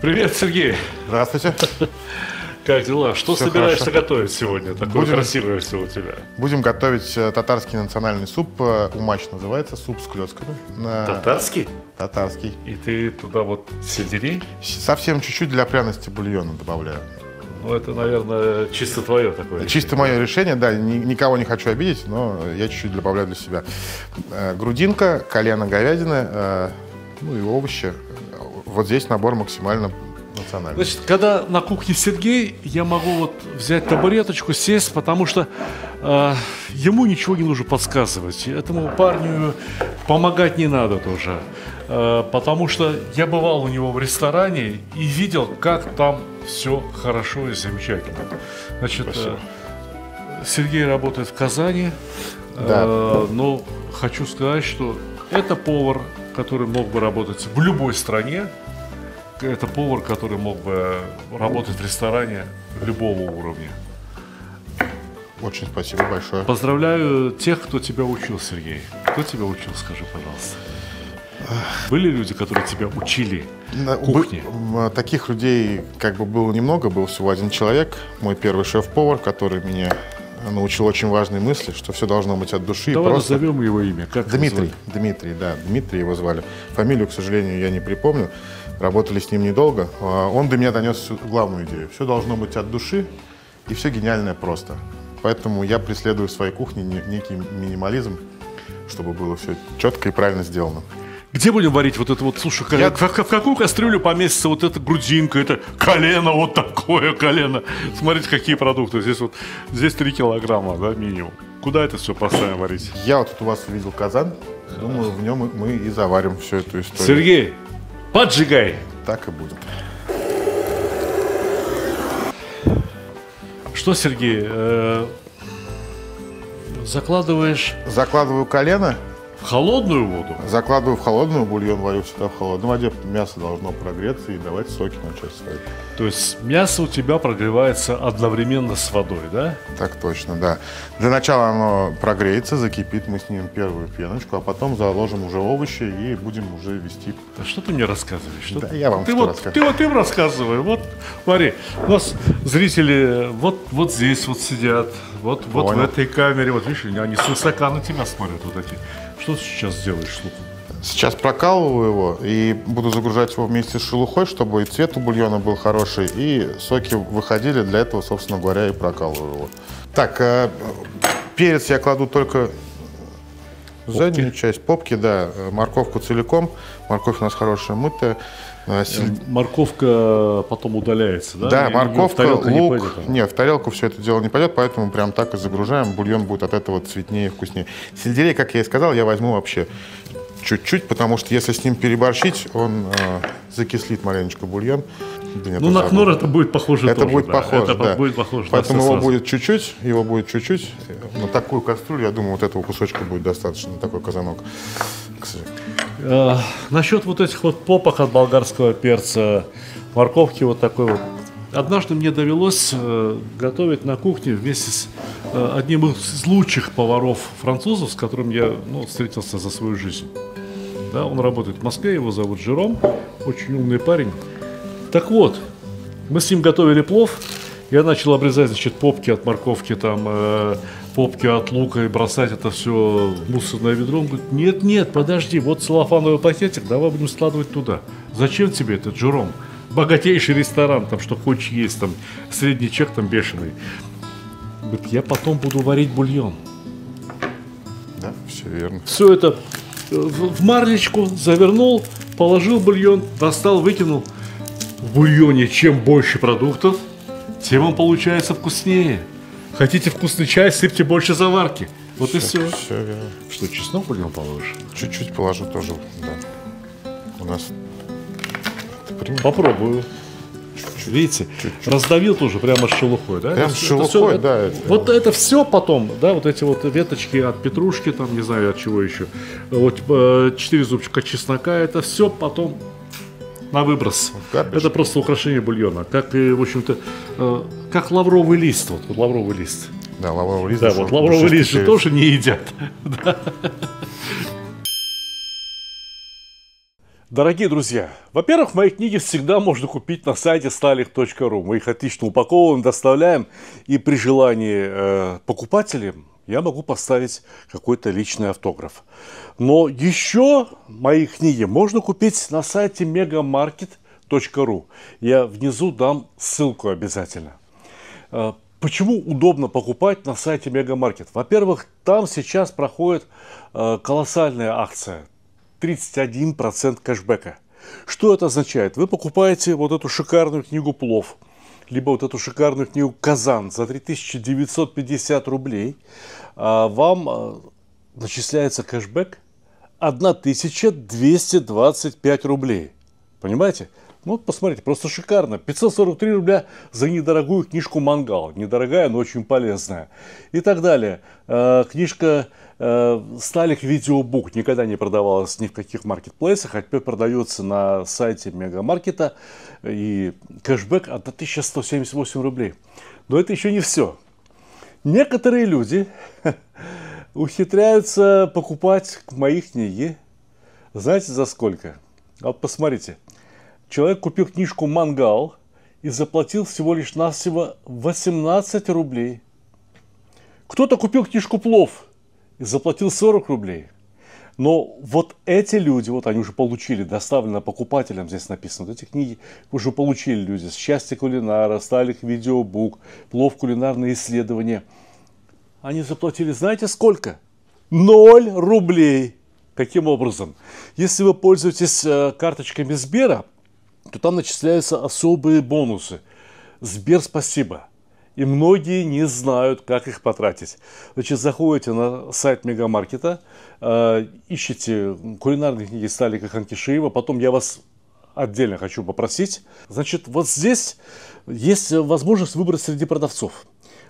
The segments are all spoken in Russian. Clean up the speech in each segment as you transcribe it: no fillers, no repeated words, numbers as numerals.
Привет, Сергей. Здравствуйте. Как дела? Что Все собираешься хорошо. готовить сегодня? Такое красивое все у тебя. Будем готовить татарский национальный суп. Умач называется, суп с клетками. Татарский? Татарский. И ты туда вот сельдерей? Совсем чуть-чуть для пряности бульона добавляю. Ну, это, наверное, чисто твое такое. Чисто мое решение, да, никого не хочу обидеть, но я чуть-чуть добавляю для себя. Грудинка, колено говядины, ну и овощи. Вот здесь набор максимально национальный. Значит, когда на кухне Сергей, я могу вот взять табуреточку, сесть, потому что ему ничего не нужно подсказывать. Этому парню помогать не надо тоже. Потому что я бывал у него в ресторане и видел, как там все хорошо и замечательно. Значит, Сергей работает в Казани, Да. но хочу сказать, что это повар, который мог бы работать в любой стране. Это повар, который мог бы работать в ресторане любого уровня. Очень спасибо большое. Поздравляю тех, кто тебя учил, Сергей. Кто тебя учил, скажи, пожалуйста. Были люди, которые тебя учили кухне? Таких людей как бы было немного, был всего один человек, мой первый шеф-повар, который меня научил очень важной мысли, что все должно быть от души. Давай просто... назовем его имя. Как Дмитрий, да, Дмитрий его звали. Фамилию, к сожалению, я не припомню. Работали с ним недолго. Он до меня донес всю главную идею. Все должно быть от души, и все гениальное просто. Поэтому я преследую в своей кухне некий минимализм, чтобы было все четко и правильно сделано. Где будем варить вот это вот, слушай, в какую кастрюлю поместится вот эта грудинка, это колено, вот такое колено. Смотрите, какие продукты. Здесь 3 килограмма, да, минимум. Куда это все поставим варить? Я вот тут у вас увидел казан. Думаю, в нем мы и заварим всю эту историю. Сергей, поджигай! Так и будет. Что, Сергей, закладываешь Закладываю колено. в холодную воду? Закладываю в холодную, бульон варю всегда в холодной воде. Мясо должно прогреться и давать соки начать свои. То есть мясо у тебя прогревается одновременно с водой, да? Так точно, да. Для начала оно прогреется, закипит, мы снимем первую пеночку, а потом заложим уже овощи и будем уже вести. А что ты мне рассказываешь? Да, я вам что рассказываю. Ты рассказывай. Вот, смотри, у нас зрители вот здесь вот сидят, вот в этой камере, вот видишь, они свысока на тебя смотрят вот эти. Что ты сейчас делаешь с луком? Сейчас прокалываю его и буду загружать его вместе с шелухой, чтобы и цвет у бульона был хороший, и соки выходили. Для этого, собственно говоря, и прокалываю его. Так, перец я кладу только в заднюю часть, попки, да, морковку целиком. Морковь у нас хорошая, мытая. Морковка потом удаляется, да? Да, морковка, лук. Не пойдет, нет, в тарелку все это дело не пойдет, поэтому прям так и загружаем. Бульон будет от этого цветнее и вкуснее. Сельдерей, как я и сказал, я возьму вообще чуть-чуть, потому что если с ним переборщить, он закислит маленечко бульон. Ну, на кнор это будет похоже. Это будет похоже, да. Будет похоже. Поэтому его будет чуть-чуть. На такую кастрюлю, я думаю, вот этого кусочка будет достаточно, на такой казанок. Насчет вот этих вот попок от болгарского перца, морковки вот такой вот. Однажды мне довелось готовить на кухне вместе с одним из лучших поваров французов, с которым я встретился за свою жизнь. Да, он работает в Москве, его зовут Жером, очень умный парень. Так вот, мы с ним готовили плов, я начал обрезать, значит, попки от морковки, там, попки от лука и бросать это все в мусорное ведро. Он говорит, нет, подожди, вот целлофановый пакетик, давай будем складывать туда. Зачем тебе это, Жером? Богатейший ресторан, там что хочешь есть, там средний чек там бешеный. Говорит, я потом буду варить бульон. Да, все верно. Все это в марлечку завернул, положил бульон, достал, выкинул. В бульоне чем больше продуктов, тем он получается вкуснее. Хотите вкусный чай, сыпьте больше заварки. Вот и все. Все верно. Что, чеснок бульон положишь? Чуть-чуть положу тоже, да. У нас... Попробую. Чуть-чуть. Видите, раздавил тоже прямо с шелухой, да? Прямо с шелухой, да. Вот это все потом, да, вот эти вот веточки от петрушки, там, не знаю, от чего еще. Вот 4 зубчика чеснока, это все потом на выброс. Это просто украшение бульона. Как, в общем-то, как лавровый лист. Вот лавровый лист. Да, лавровый лист. Да, вот лавровый лист же тоже не едят. Дорогие друзья, во-первых, мои книги всегда можно купить на сайте stalih.ru. Мы их отлично упаковываем, доставляем, и при желании покупателям я могу поставить какой-то личный автограф. Но еще мои книги можно купить на сайте megamarket.ru. Я внизу дам ссылку обязательно. Почему удобно покупать на сайте Мегамаркет? Во-первых, там сейчас проходит колоссальная акция. 31% кэшбэка. Что это означает? Вы покупаете вот эту шикарную книгу «Плов», либо вот эту шикарную книгу «Казан» за 3950 рублей, а вам начисляется кэшбэк 1225 рублей. Понимаете? Ну, вот посмотрите, просто шикарно. 543 рубля за недорогую книжку «Мангал». Недорогая, но очень полезная. И так далее. Книжка «Сталих Видеобук» никогда не продавалась ни в каких маркетплейсах, а теперь продается на сайте Мегамаркета. И кэшбэк 1178 рублей. Но это еще не все. Некоторые люди ухитряются покупать мои книги. Знаете, за сколько? Вот посмотрите. Человек купил книжку «Мангал» и заплатил всего лишь навсего 18 рублей. Кто-то купил книжку «Плов» и заплатил 40 рублей. Но вот эти люди, вот они уже получили, доставлено покупателям, здесь написано, вот эти книги уже получили люди. «Счастье кулинара», «Сталих Видеобук», «Плов. Кулинарные исследования». Они заплатили, знаете, сколько? 0 рублей. Каким образом? Если вы пользуетесь карточками Сбера, то там начисляются особые бонусы. Сбер спасибо. И многие не знают, как их потратить. Значит, заходите на сайт Мегамаркета, ищите кулинарные книги Сталика Ханкишиева. Потом я вас отдельно хочу попросить. Значит, вот здесь есть возможность выбрать среди продавцов.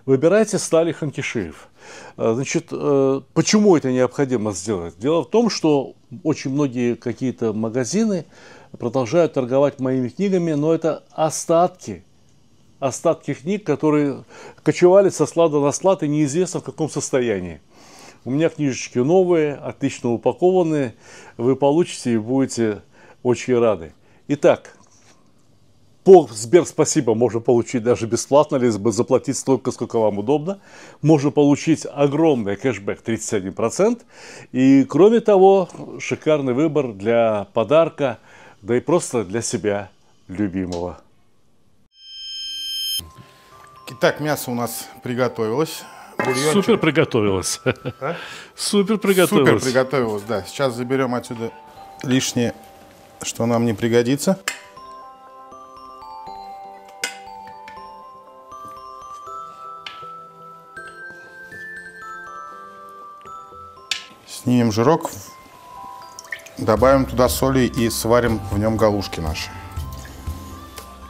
Выбирайте Сталих Ханкишиев. Значит, почему это необходимо сделать? Дело в том, что очень многие какие-то магазины продолжают торговать моими книгами, но это остатки книг, которые кочевали со склада на склад и неизвестно в каком состоянии. У меня книжечки новые, отлично упакованные, вы получите и будете очень рады. Итак, по Сбер спасибо можно получить даже бесплатно, либо заплатить столько, сколько вам удобно. Можно получить огромный кэшбэк 31%. И кроме того, шикарный выбор для подарка, да и просто для себя любимого. Итак, мясо у нас приготовилось. Бульончик. Супер приготовилось. А? Супер приготовилось. Супер приготовилось, да. Сейчас заберем отсюда лишнее, что нам не пригодится. Снимем жирок, добавим туда соли и сварим в нем галушки наши.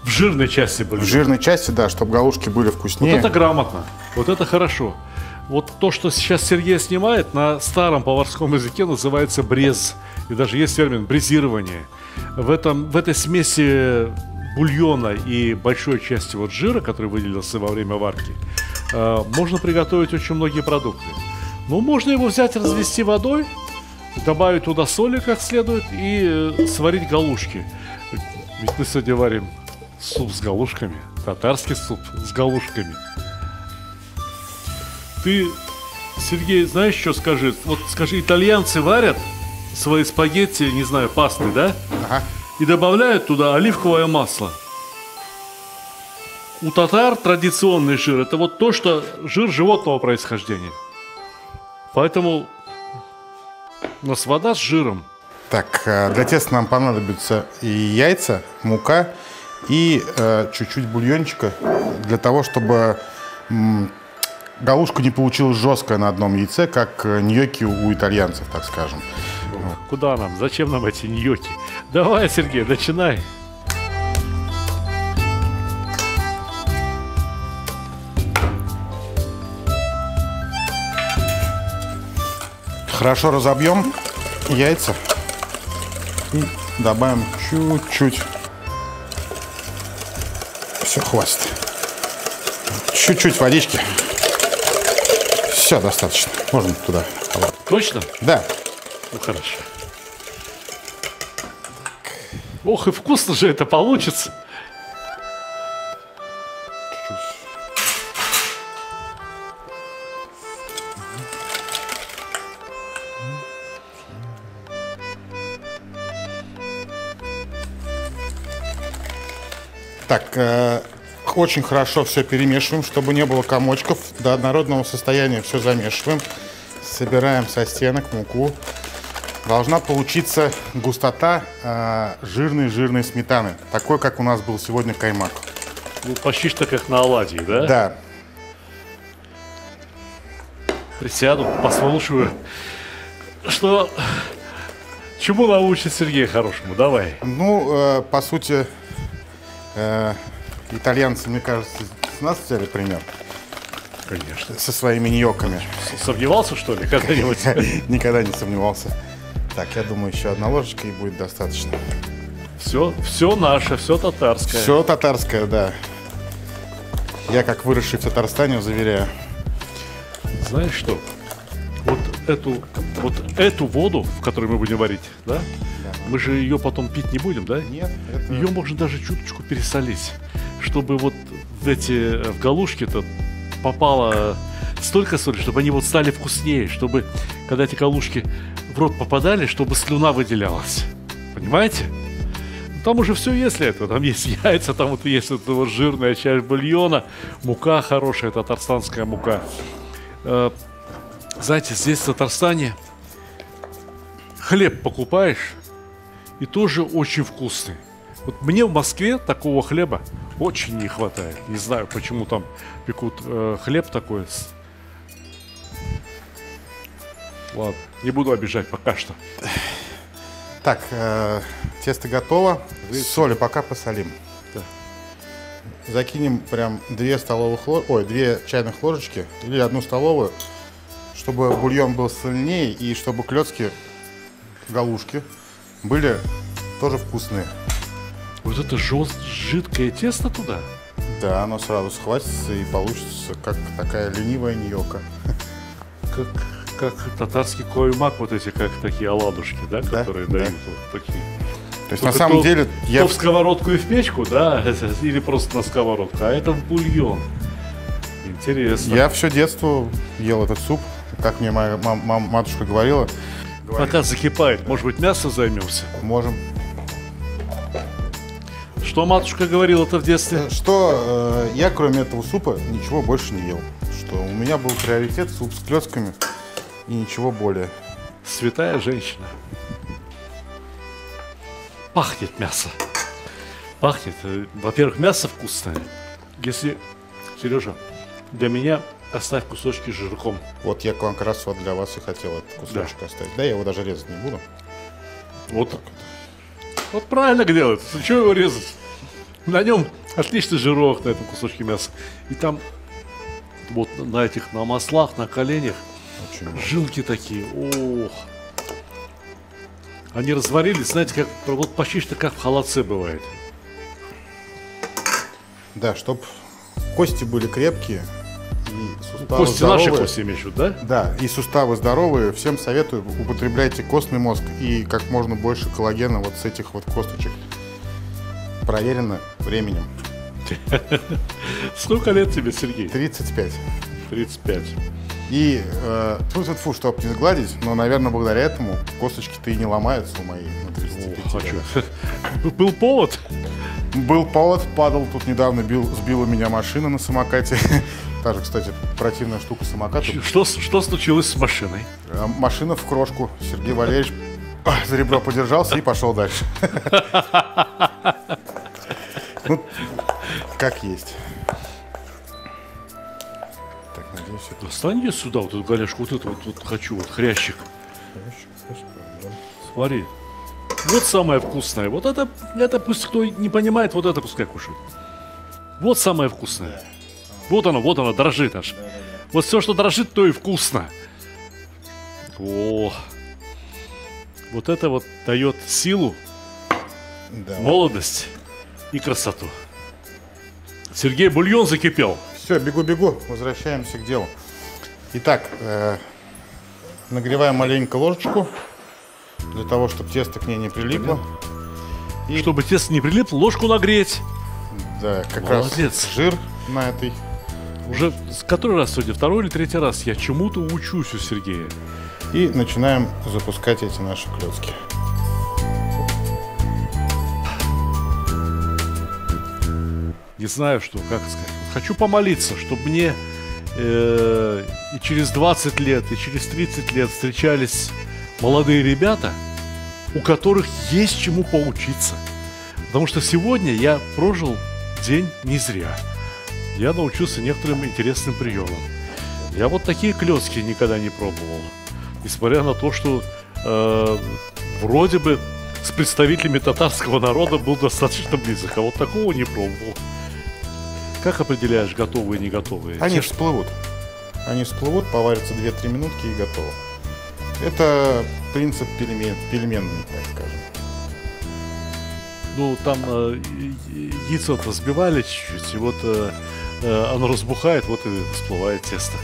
В жирной части были. В жирной части, да, чтобы галушки были вкуснее. Вот это грамотно, вот это хорошо. Вот то, что сейчас Сергей снимает, на старом поварском языке называется брез. И даже есть термин брезирование. В этой смеси бульона и большой части вот жира, который выделился во время варки, можно приготовить очень многие продукты. Ну, можно его взять, развести водой, добавить туда соли как следует и сварить галушки. Ведь мы сегодня варим суп с галушками, татарский суп с галушками. Ты, Сергей, знаешь, что скажи? Вот скажи, итальянцы варят свои спагетти, не знаю, пасты, да? Ага. И добавляют туда оливковое масло. У татар традиционный жир – это вот то, что жир животного происхождения. Поэтому у нас вода с жиром. Так, для теста нам понадобятся и яйца, мука и чуть-чуть бульончика для того, чтобы галушка не получилась жесткая на одном яйце, как ньокки у итальянцев, так скажем. Куда нам? Зачем нам эти ньокки? Давай, Сергей, начинай. Хорошо разобьем яйца и добавим чуть-чуть. Все, хватит. Чуть-чуть водички. Все, достаточно. Можно туда. Точно? Да. Ну, хорошо. Ох, и вкусно же это получится. Так, очень хорошо все перемешиваем, чтобы не было комочков. До однородного состояния все замешиваем. Собираем со стенок муку. Должна получиться густота жирной сметаны. Такой, как у нас был сегодня каймак. Ну, почти что как на оладьи, да? Да. Присяду, послушаю, что... Чему научит Сергей хорошему? Давай. Ну, по сути, итальянцы, мне кажется, с нас взяли пример. Конечно. Со своими ньоками. Сомневался, что ли, когда-нибудь? Никогда не сомневался. Так, я думаю, еще одна ложечка и будет достаточно. Все наше, все татарское. Все татарское, да. Я, как выросший в Татарстане, заверяю. Знаешь что? Вот эту воду, в которой мы будем варить, да? Мы же ее потом пить не будем, да? Нет. Это... Ее можно даже чуточку пересолить, чтобы вот в галушки-то попало столько соли, чтобы они вот стали вкуснее, чтобы, когда эти галушки в рот попадали, чтобы слюна выделялась. Понимаете? Там уже все есть для этого. Там есть яйца, там вот есть вот жирная часть бульона, мука хорошая, татарстанская мука. Знаете, здесь в Татарстане хлеб покупаешь, и тоже очень вкусный. Вот мне в Москве такого хлеба очень не хватает. Не знаю, почему там пекут хлеб такой. Ладно, не буду обижать пока что. Так, тесто готово. Соли пока посолим. Да. Закинем прям 2 чайных ложечки или 1 столовую, чтобы бульон был сильнее и чтобы клетки, галушки были тоже вкусные. Вот это жидкое тесто туда? Да, оно сразу схватится и получится как такая ленивая ньока. Как татарский коймак, вот эти, как такие оладушки, да, которые дают вот такие. То есть на самом деле то в сковородку и в печку, да, или просто на сковородку, а это в бульон. Интересно. Я все детство ел этот суп, как мне моя матушка говорила. Пока закипает, может быть, мясо займемся? Можем. Что матушка говорила-то в детстве? Что я, кроме этого супа, ничего больше не ел. Что у меня был приоритет суп с клетками и ничего более. Святая женщина. Пахнет мясо. Пахнет. Во-первых, мясо вкусное. Если, Сережа, для меня оставь кусочки с жирком. Вот я как раз вот для вас и хотел этот кусочек оставить. Да, я его даже резать не буду. Вот правильно делают. Что его резать? На нем отличный жирок, на этом кусочке мяса. И там вот на маслах, на коленях очень жилки такие. Ох. Они разварились, знаете, как вот почти что как в холодце бывает. Да, чтоб кости были крепкие и суставы кости здоровые. Наши кости имеют в виду, да? Да, и суставы здоровые. Всем советую, употребляйте костный мозг и как можно больше коллагена вот с этих вот косточек. Проверено временем. Сколько лет тебе, Сергей? 35. 35. И тьфу-тьфу-тьфу, чтоб не сгладить, но, наверное, благодаря этому косточки-то и не ломаются у моей на 35 лет. Был повод? Был повод, падал тут недавно, сбила меня машина на самокате. Та же, кстати, противная штука самоката. Что случилось с машиной? Машина в крошку. Сергей Валерьевич за ребро подержался и пошел дальше. Ну, как есть. Так, надеюсь, это... Достань ее сюда, вот эту голяшку, вот эту вот хочу, вот хрящик. Смотри. Вот самое вкусное. Вот это пусть кто не понимает, вот это пускай кушает. Вот самое вкусное. Вот оно дрожит аж. Вот все, что дрожит, то и вкусно. О, вот это вот дает силу, Да. молодость и красоту. Сергей, бульон закипел. Все, бегу, возвращаемся к делу. Итак, нагреваем маленько ложечку, для того, чтобы тесто к ней не прилипло. И... Чтобы тесто не прилипло, ложку нагреть. Да, как Молодец. раз жир на этой. Уже с который раз сегодня? Второй или третий раз я чему-то учусь у Сергея. И начинаем запускать эти наши клетки. Не знаю, что, как сказать. Хочу помолиться, чтобы мне и через 20 лет, и через 30 лет встречались молодые ребята, у которых есть чему поучиться. Потому что сегодня я прожил день не зря. Я научился некоторым интересным приемам. Я вот такие клёцки никогда не пробовал. Несмотря на то, что вроде бы с представителями татарского народа был достаточно близок, а вот такого не пробовал. Как определяешь, готовые и не готовые? Они всплывут. Они всплывут, поварятся 2-3 минутки и готово. Это принцип пельменный, так скажем. Ну, там яйцо-то взбивали чуть-чуть, и вот оно разбухает, вот и всплывает тесто.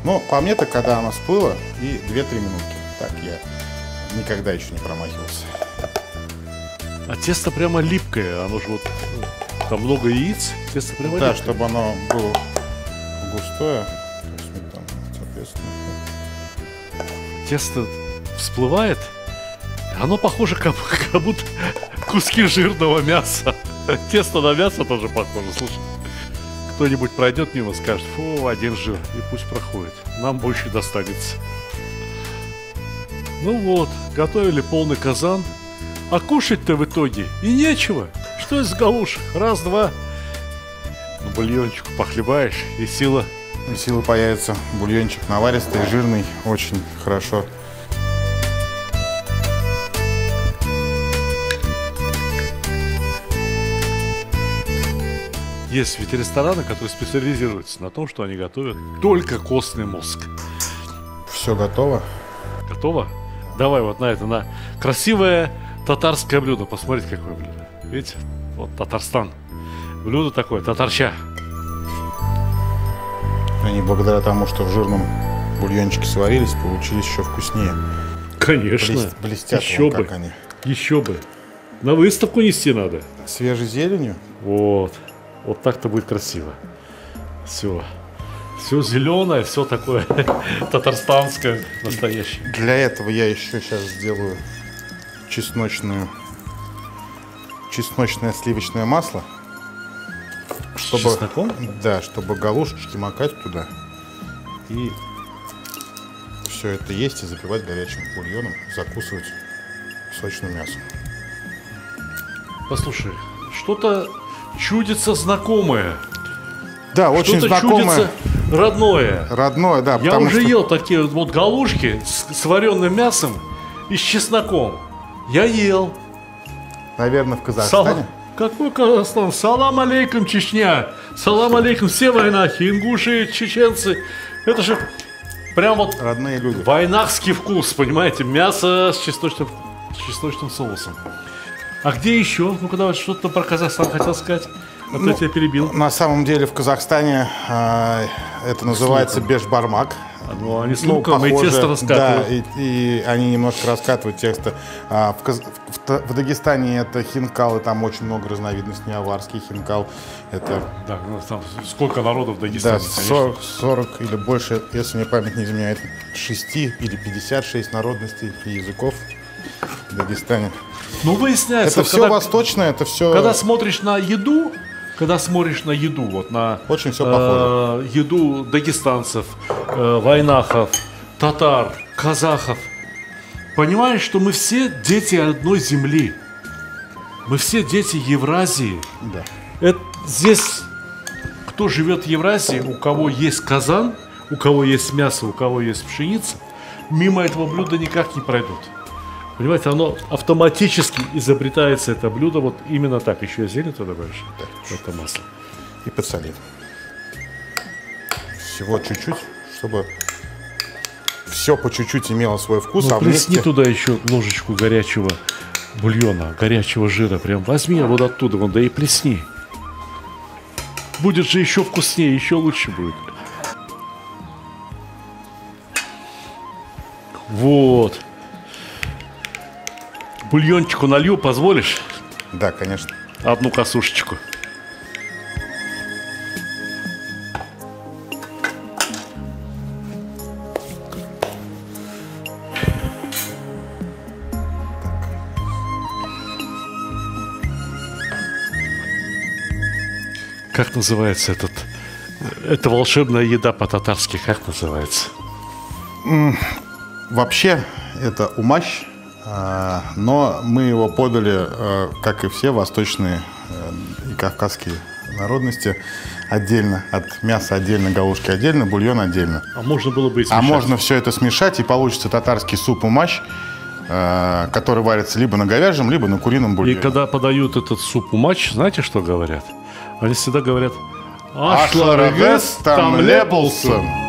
Ну, по мне-то, когда оно всплыло, и 2-3 минутки. Так, я никогда еще не промахивался. А тесто прямо липкое, оно же вот... Там много яиц, тесто прямо Да, липкое. чтобы оно было густое, сметана, соответственно. Тесто всплывает, оно похоже как будто куски жирного мяса. Тесто на мясо тоже похоже, слушай. Кто-нибудь пройдет мимо, скажет: фу, один жир, и пусть проходит. Нам больше достанется. Ну вот, готовили полный казан. А кушать-то в итоге и нечего. Что из галушек? Раз-два. Ну, бульончику похлебаешь, и сила. И сила появится. Бульончик наваристый, жирный, очень хорошо. Есть ведь рестораны, которые специализируются на том, что они готовят только костный мозг. Все готово. Готово? Давай вот на это, на красивое татарское блюдо. Посмотрите, какое блюдо. Видите? Вот Татарстан. Блюдо такое, татарча. Они благодаря тому, что в жирном бульончике сварились, получились еще вкуснее. Конечно. Блестят, Еще вон бы. как они. Еще бы. На выставку нести надо. Свежей зеленью. Вот. Вот так-то будет красиво. Все. Все зеленое, все такое татарстанское, настоящее. Для этого я еще сейчас сделаю чесночное сливочное масло. Чтобы, С чесноком? да, чтобы галушечки макать туда. И все это есть и запивать горячим бульоном, закусывать сочным мясом. Послушай, что-то чудится знакомое. Да, очень Что-то знакомое. чудится родное. Родное, да. Я уже ел такие вот галушки с вареным мясом и с чесноком. Я ел. Наверное, в Казахстане. Какой Казахстан? Салам алейкум, Чечня. Салам алейкум, все войнахи, ингуши, чеченцы. Это же прям вот Родные люди. войнахский вкус, понимаете? Мясо с чесночным соусом. А где еще? Ну-ка давай, что-то про Казахстан хотел сказать. А то я тебя перебил. На самом деле в Казахстане это называется бешбармак. Ну, они с луком и тесто раскатывают. Да, и они немножко раскатывают тесто. В Дагестане это хинкал, и там очень много разновидностей. Аварский хинкал. Это, Да, ну, там сколько народов в Дагестане, да, 40 или больше, если мне память не изменяет, 6 или 56 народностей и языков в Дагестане. Ну, выясняется. Это все восточное, это все... Когда смотришь на еду, вот на Очень все похоже. еду дагестанцев, вайнахов, татар, казахов, понимаешь, что мы все дети одной земли. Мы все дети Евразии. Да. Здесь, кто живет в Евразии, у кого есть казан, у кого есть мясо, у кого есть пшеница, мимо этого блюда никак не пройдут. Понимаете, оно автоматически изобретается, это блюдо, вот именно так. Еще и зелень туда добавишь, да, это масло. И подсолить. Всего чуть-чуть, чтобы все по чуть-чуть имело свой вкус. Ну, а плесни вместе... туда еще ложечку горячего бульона, горячего жира. Прям возьми вот оттуда, вон, да и плесни. Будет же еще вкуснее, еще лучше будет. Вот. Бульончику налью, позволишь? Да, конечно. Одну косушечку. Как называется эта волшебная еда по-татарски, как называется? Вообще, это умащ, но мы его подали, как и все восточные и кавказские народности, отдельно. От мяса отдельно, галушки отдельно, бульон отдельно. А можно было бы и смешать. А можно все это смешать, и получится татарский суп умащ, который варится либо на говяжьем, либо на курином бульоне. И когда подают этот суп умач, знаете, что говорят? Они всегда говорят: «Ашларыгыз там лепулсын».